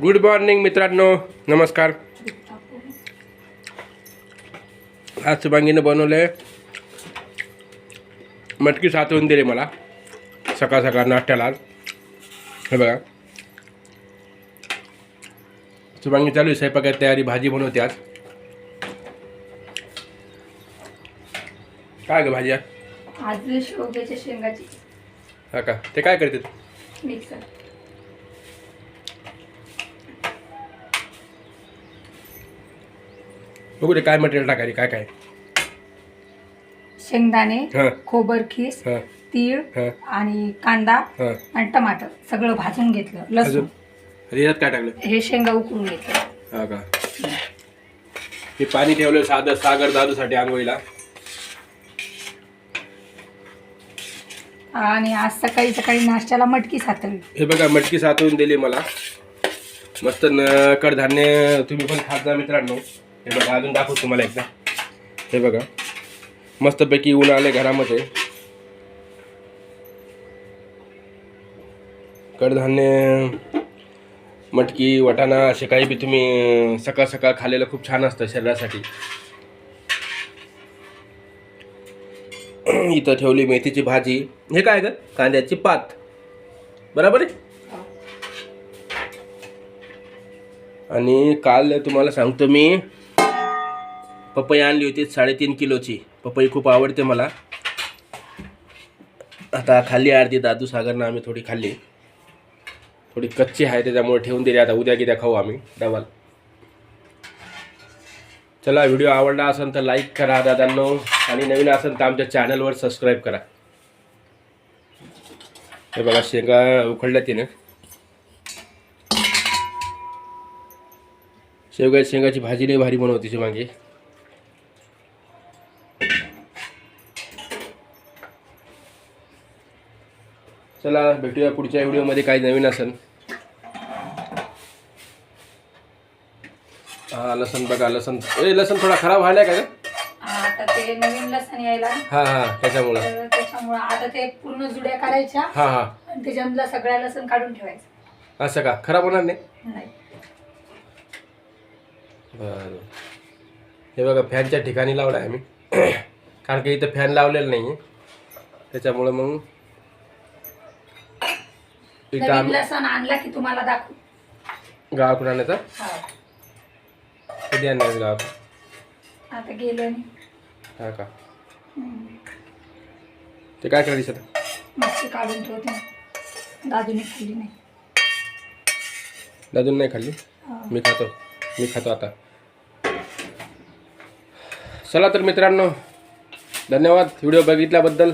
Good morning मित्रांनो, नमस्कार. आज शुभांगीनं बनवले मटकी साचवून दिली मला सकाळ सकाळ नाश्त्याला. हे बघा, शुभांगी चालू आहे स्वयंपाकाची तयारी. भाजी बनवते आज. काय ग भाजी? आज शेवग्याच्या शेंगाची. हा का, ते काय करते? मिक्सर. बघू दे काय मटेरियल टाकायचे. काय काय? शेंगदाणे, हां खोबरखीस, हां तीळ हां आणि कांदा हां. आणि टमाटर सगळं भाजून घेतलं. लसूण. अजून यात काय टाकलं? हे शेंगा उकळून घेतलं. हा का. हे पाणी ठेवलं साधं सागर दादूसाठी आंघोळीला. आणि आज सकाळी सकाळी नाश्त्याला मटकी सातळली. हे बघा, मटकी साचवून दिली मला. मस्त कडधान्य तुम्ही पण खात जा मित्रांनो. हे बघा, अजून दाखवतो तुम्हाला एकदा. हे बघा, मस्तपैकी ऊन आले घरामध्ये. कडधान्य, मटकी, वाटाणा असे काही बी तुम्ही सकाळ सकाळ खाल्लेलं खूप छान असतं शरीरासाठी. इथं ठेवली मेथीची भाजी. हे काय ग? कांद्याची पात. बरोबर आहे. आणि काल तुम्हाला सांगतो मी, पपई आणली होती 3.5 किलोची. पपई खूप आवडते मला. आता खाल्ली अर्धी. दादू सागरनं आम्ही थोडी खाल्ली. थोडी कच्ची आहे त्याच्यामुळे ठेवून दिली. आता उद्या किद्या खाऊ आम्ही डबल. चला, व्हिडिओ आवडला असेल तर लाईक करा दादांनो, आणि नवीन असेल तर आमच्या चॅनलवर सबस्क्राईब करा. हे बघा, शेंगा उखडल्या तिने. शेंगाची भाजी लई भारी बनवते शुभांगी. चला, भेटूया पुढच्या व्हिडिओमध्ये काही नवीन असेल. हा, लसण बघा. लसण थोडा खराब व्हायला का? आता ते नवीन लसण यायला. हा हा, त्याच्यामुळं. त्याच्यामुळं आता ते पूर्ण जुड्या करायच्या. हा हा. आणि त्याच्यामधला सगळ्या लसण काढून ठेवायचं. असं का? खराब होणार नाही? नाही. बरं. हे बघा, फॅनच्या ठिकाणी लावला आहे आम्ही. कारण की इथं फॅन लावलेला नाही आहे, त्याच्यामुळं मग इथं नवीन आम्ही लसण आणला की तुम्हाला दाखवू. गावाकडून आणायचा. हा. कधी आणायचं गावाकडून? आता गेलो नाही. हा का. ते काय करायचं आता? मच्छी काढून ठेवते. दादूने खाल्ली नाही. दादून नाही खाल्ली? हा. मी खातो आता. चला तर मित्रांनो, धन्यवाद व्हिडिओ बघितल्याबद्दल.